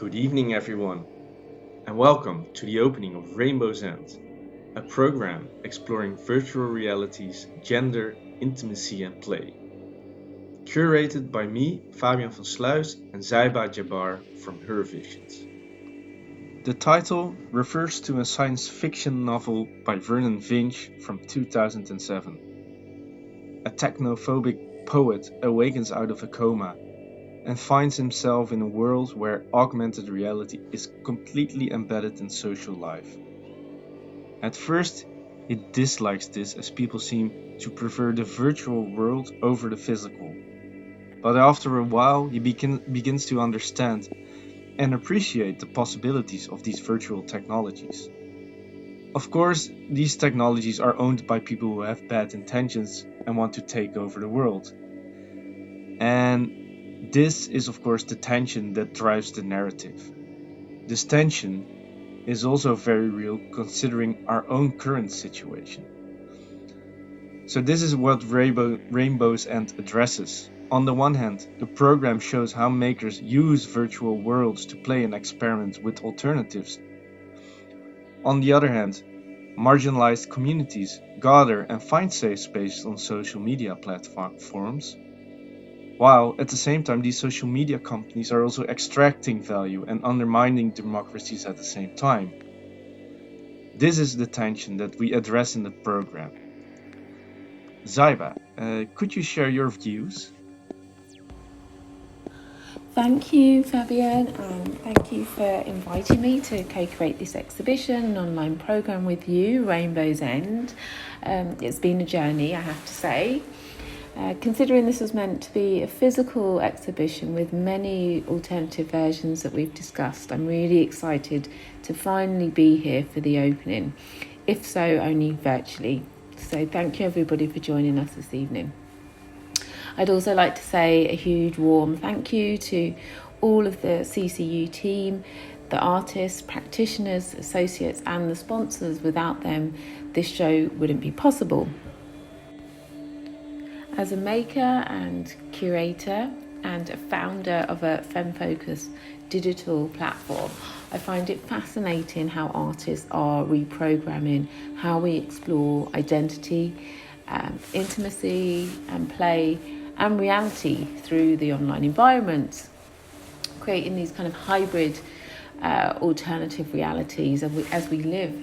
Good evening, everyone, and welcome to the opening of Rainbow's End, a program exploring virtual realities, gender, intimacy, and play. Curated by me, Fabian van Sluijs, and Zaiba Jabbar from Hervision. The title refers to a science fiction novel by Vernon Finch from 2007. A technophobic poet awakens out of a coma and finds himself in a world where augmented reality is completely embedded in social life. At first, he dislikes this as people seem to prefer the virtual world over the physical. But after a while, he begins to understand and appreciate the possibilities of these virtual technologies. Of course, these technologies are owned by people who have bad intentions and want to take over the world. And this is, of course, the tension that drives the narrative. This tension is also very real considering our own current situation. So this is what Rainbow's End addresses. On the one hand, the program shows how makers use virtual worlds to play and experiment with alternatives. On the other hand, marginalized communities gather and find safe spaces on social media platforms, while at the same time these social media companies are also extracting value and undermining democracies at the same time. This is the tension that we address in the program. Zaiba, could you share your views? Thank you, Fabian, and thank you for inviting me to co-create this exhibition, an online program with you, Rainbow's End. It's been a journey, I have to say. Considering this was meant to be a physical exhibition with many alternative versions that we've discussed, I'm really excited to finally be here for the opening, if so only virtually. So thank you everybody for joining us this evening. I'd also like to say a huge warm thank you to all of the CCU team, the artists, practitioners, associates and the sponsors. Without them, this show wouldn't be possible. As a maker and curator and a founder of a femme-focused digital platform, I find it fascinating how artists are reprogramming how we explore identity, intimacy and play and reality through the online environment, creating these kind of hybrid alternative realities as we live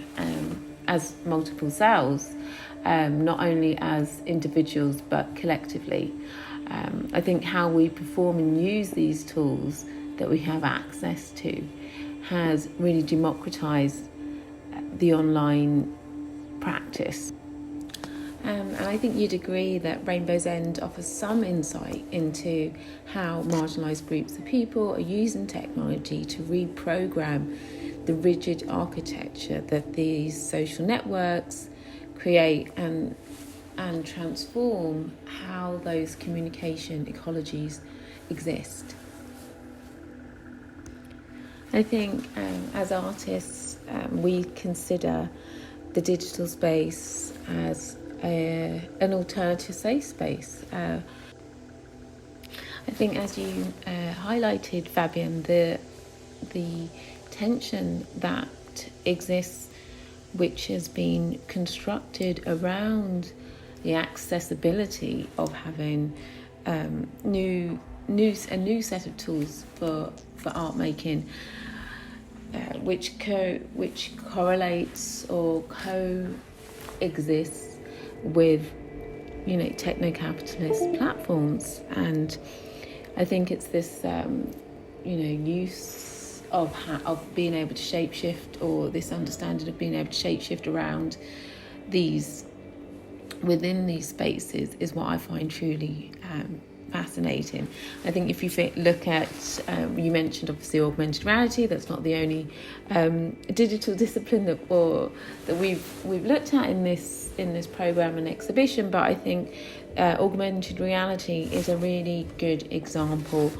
as multiple selves. Not only as individuals but collectively. I think how we perform and use these tools that we have access to has really democratized the online practice. And I think you'd agree that Rainbow's End offers some insight into how marginalised groups of people are using technology to reprogram the rigid architecture that these social networks create and transform how those communication ecologies exist. I think as artists, we consider the digital space as an alternative safe space. I think as you highlighted, Fabian, the tension that exists which has been constructed around the accessibility of having a new set of tools for art making, which correlates or coexists with techno-capitalist platforms. And I think it's this use of being able to shapeshift, or this understanding of being able to shapeshift around within these spaces is what I find truly fascinating. I think if you look at, you mentioned obviously augmented reality, that's not the only digital discipline that we've looked at in this program and exhibition, but I think augmented reality is a really good example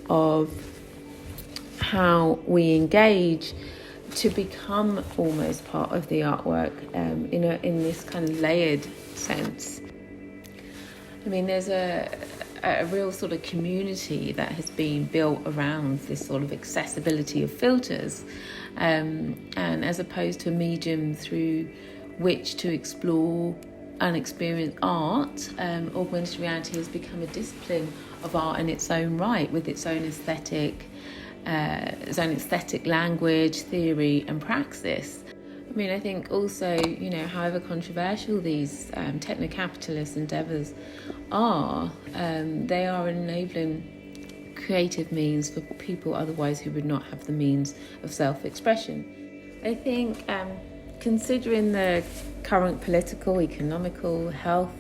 of how we engage to become almost part of the artwork in this kind of layered sense. I mean, there's a a real sort of community that has been built around this sort of accessibility of filters, and as opposed to a medium through which to explore and experience art, augmented reality has become a discipline of art in its own right, with its own aesthetic language, theory and praxis. I mean, I think also, however controversial these techno-capitalist endeavours are, they are enabling creative means for people otherwise who would not have the means of self-expression. I think considering the current political, economical, health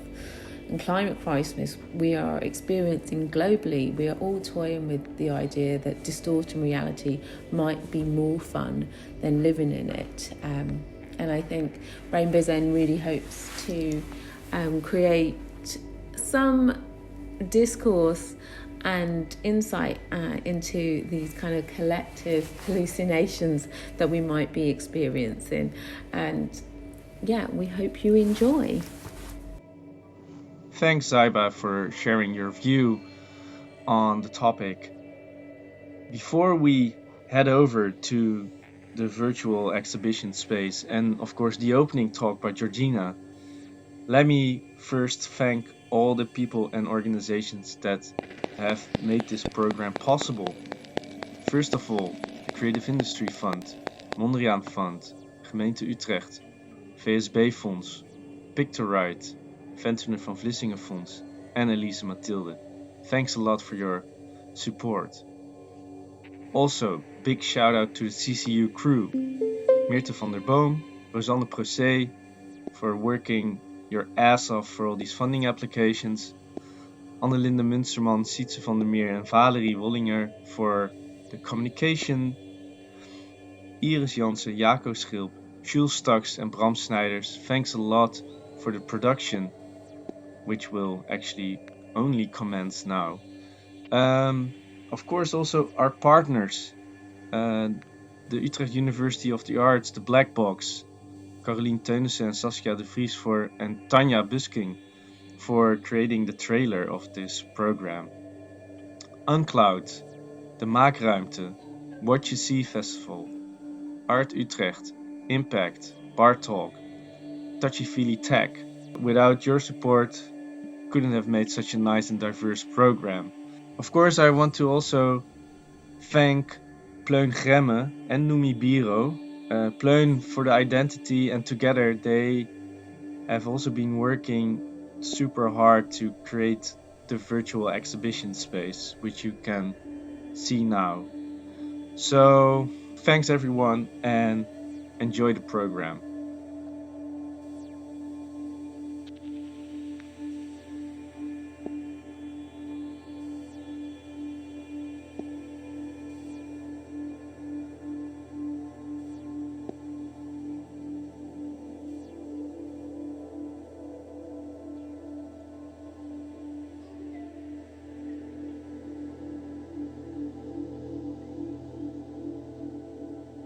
and climate crisis we are experiencing globally, we are all toying with the idea that distorting reality might be more fun than living in it. And I think Rainbow's End really hopes to create some discourse and insight into these kind of collective hallucinations that we might be experiencing. And yeah, we hope you enjoy. Thanks, Zaiba, for sharing your view on the topic. Before we head over to the virtual exhibition space and, of course, the opening talk by Georgina, let me first thank all the people and organizations that have made this program possible. First of all, the Creative Industry Fund, Mondriaan Fund, Gemeente Utrecht, VSB Fonds, Pictorite, Ventner van Vlissingen Fonds, and Elise Mathilde. Thanks a lot for your support. Also, big shout out to the CCU crew, Meerte van der Boom, Rosanne Procé, for working your ass off for all these funding applications, Annelinde Munsterman, Sietse van der Meer and Valerie Wollinger for the communication, Iris Jansen, Jaco Schilp, Jules Staks and Bram Snijders, thanks a lot for the production, which will actually only commence now. Of course, also our partners, the Utrecht University of the Arts, the Black Box, Caroline Teunissen and Saskia de Vries and Tanja Busking for creating the trailer of this program. Uncloud, the Maakruimte, What You See Festival, Art Utrecht, Impact, Bar Talk, Touchy Feely Tech. Without your support, couldn't have made such a nice and diverse program. Of course, I want to also thank Pleun Gremme and Numi Biro. Pleun for the identity, and together they have also been working super hard to create the virtual exhibition space, which you can see now. So thanks everyone and enjoy the program.